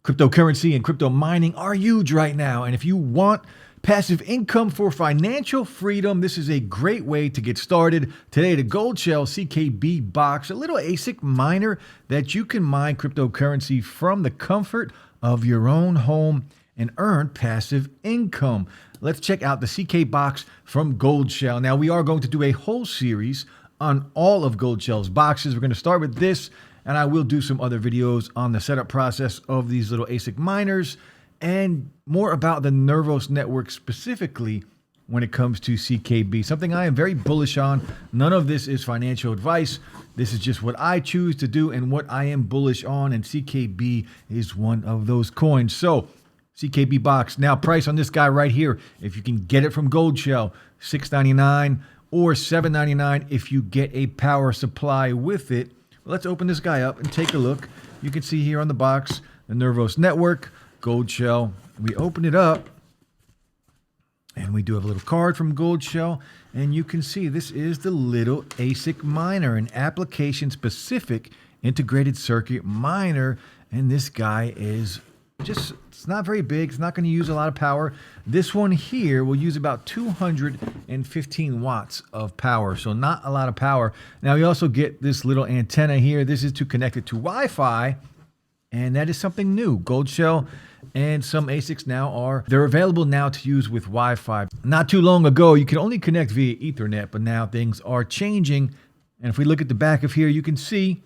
Cryptocurrency and crypto mining are huge right now. And if you want passive income for financial freedom, this is a great way to get started. Today, the Goldshell CK Box, a little ASIC miner that you can mine cryptocurrency from the comfort of your own home and earn passive income. Let's check out the CK Box from Goldshell. Now, we are going to do a whole series on all of Goldshell's boxes. We're going to start with this, and I will do some other videos on the setup process of these little ASIC miners and more about the Nervos network specifically when it comes to CKB, something I am very bullish on. None of this is financial advice. This is just what I choose to do and what I am bullish on, and CKB is one of those coins. So CKB Box, now price on this guy right here, if you can get it from Goldshell, $6.99 or $7.99 if you get a power supply with it. Let's open this guy up and take a look. You can see here on the box, the Nervos network, Goldshell. We open it up, and we do have a little card from Goldshell, and you can see this is the little ASIC miner, an application-specific integrated circuit miner, and this guy is it's not very big. It's not going to use a lot of power. This one here will use about 215 watts of power, so not a lot of power. Now, you also get this little antenna here. This is to connect it to Wi-Fi, and that is something new. Goldshell and some ASICs now they're available now to use with Wi-Fi. Not too long ago, you could only connect via Ethernet, but now things are changing. And if we look at the back of here, you can see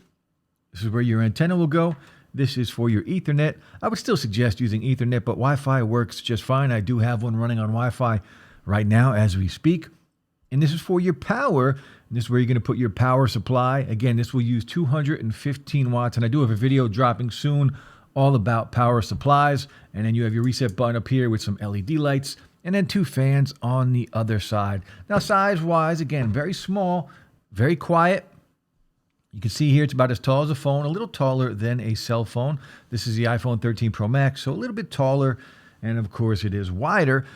this is where your antenna will go. This is for your Ethernet. I would still suggest using Ethernet, but Wi-Fi works just fine. I do have one running on Wi-Fi right now as we speak. And this is for your power. And this is where you're going to put your power supply. Again, this will use 215 watts. And I do have a video dropping soon all about power supplies. And then you have your reset button up here with some LED lights and then two fans on the other side. Now, size-wise, again, very small, very quiet. You can see here it's about as tall as a phone, a little taller than a cell phone. This is the iPhone 13 Pro Max, so a little bit taller. And of course, it is wider.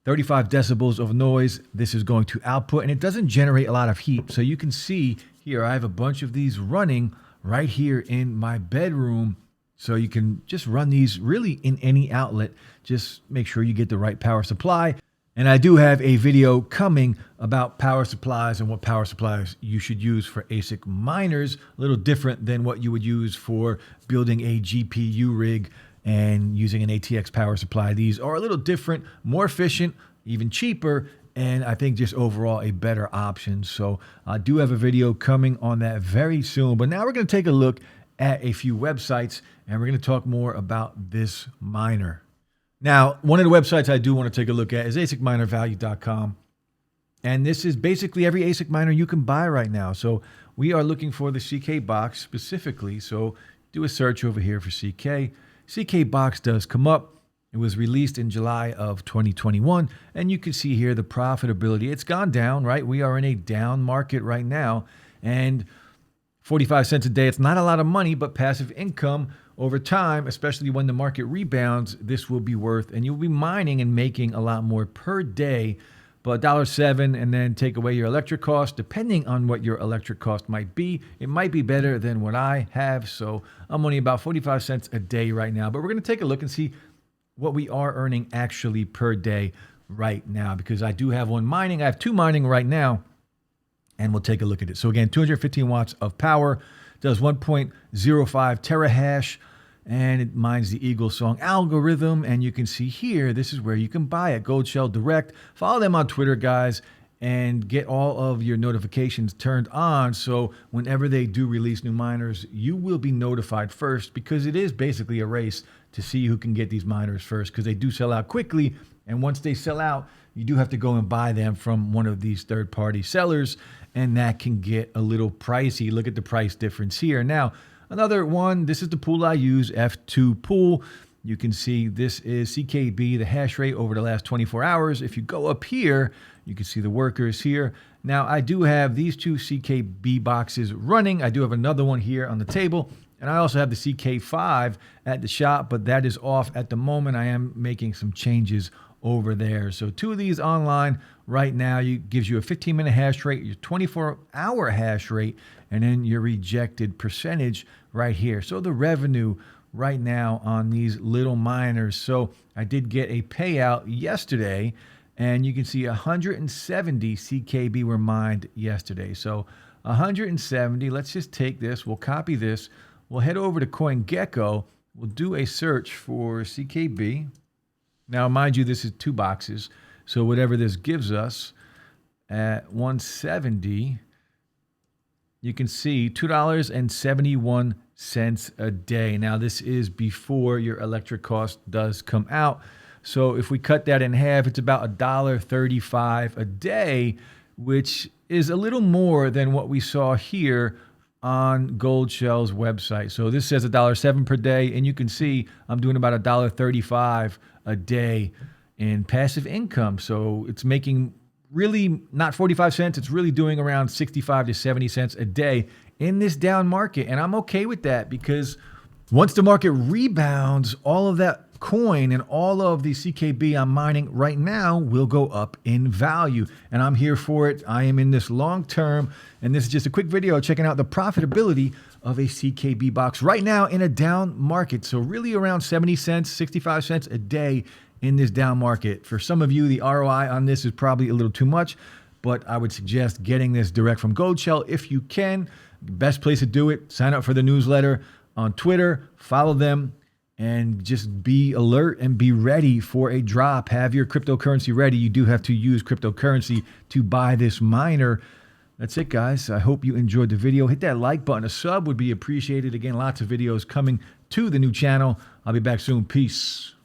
35 decibels of noise. This is going to output, and it doesn't generate a lot of heat. So you can see here, I have a bunch of these running right here in my bedroom. So you can just run these really in any outlet. Just make sure you get the right power supply. And I do have a video coming about power supplies and what power supplies you should use for ASIC miners, a little different than what you would use for building a GPU rig and using an ATX power supply. These are a little different, more efficient, even cheaper, and I think just overall a better option. So I do have a video coming on that very soon. But now we're going to take a look at a few websites, and we're going to talk more about this miner. Now, one of the websites I do want to take a look at is asicminervalue.com. And this is basically every ASIC miner you can buy right now. So we are looking for the CK Box specifically. So do a search over here for CK. CK Box does come up. It was released in July of 2021. And you can see here the profitability. It's gone down, right? We are in a down market right now. And 45 cents a day, it's not a lot of money, but passive income over time, especially when the market rebounds, this will be worth, and you'll be mining and making a lot more per day. But $1.07, and then take away your electric cost, depending on what your electric cost might be. It might be better than what I have. So I'm only about 45 cents a day right now. But we're going to take a look and see what we are earning actually per day right now, because I do have one mining. I have two mining right now, and we'll take a look at it. So again, 215 watts of power, does 1.05 terahash, and it mines the Eagle Song algorithm. And you can see here, this is where you can buy it, Goldshell Direct. Follow them on Twitter, guys, and get all of your notifications turned on. So whenever they do release new miners, you will be notified first, because it is basically a race to see who can get these miners first, because they do sell out quickly. And once they sell out, you do have to go and buy them from one of these third-party sellers, and that can get a little pricey. Look at the price difference here. Now, another one, this is the pool I use, F2 pool. You can see this is CKB, the hash rate over the last 24 hours. If you go up here, you can see the workers here. Now, I do have these two CKB boxes running. I do have another one here on the table. And I also have the CK5 at the shop, but that is off at the moment. I am making some changes over there. So two of these online right now, gives you a 15-minute hash rate, your 24-hour hash rate, and then your rejected percentage right here. So the revenue right now on these little miners. So I did get a payout yesterday, and you can see 170 CKB were mined yesterday. So 170, let's just take this, we'll copy this, we'll head over to CoinGecko, we'll do a search for CKB. Now, mind you, this is 2 boxes, so whatever this gives us at 170, you can see $2.71 a day. Now, this is before your electric cost does come out. So if we cut that in half, it's about $1.35 a day, which is a little more than what we saw here on Goldshell's website. So this says $1.07 per day, and you can see I'm doing about $1.35 a day in passive income. So it's making really not 45 cents. It's really doing around 65 to 70 cents a day in this down market. And I'm okay with that, because once the market rebounds, all of that coin and all of the CKB I'm mining right now will go up in value. And I'm here for it. I am in this long term. And this is just a quick video checking out the profitability of a CKB box right now in a down market. So really around 70 cents, 65 cents a day in this down market. For some of you, the ROI on this is probably a little too much, but I would suggest getting this direct from Goldshell if you can. Best place to do it, sign up for the newsletter on Twitter, follow them, and just be alert and be ready for a drop. Have your cryptocurrency ready. You do have to use cryptocurrency to buy this miner. That's it, guys. I hope you enjoyed the video. Hit that like button. A sub would be appreciated. Again, lots of videos coming to the new channel. I'll be back soon. Peace.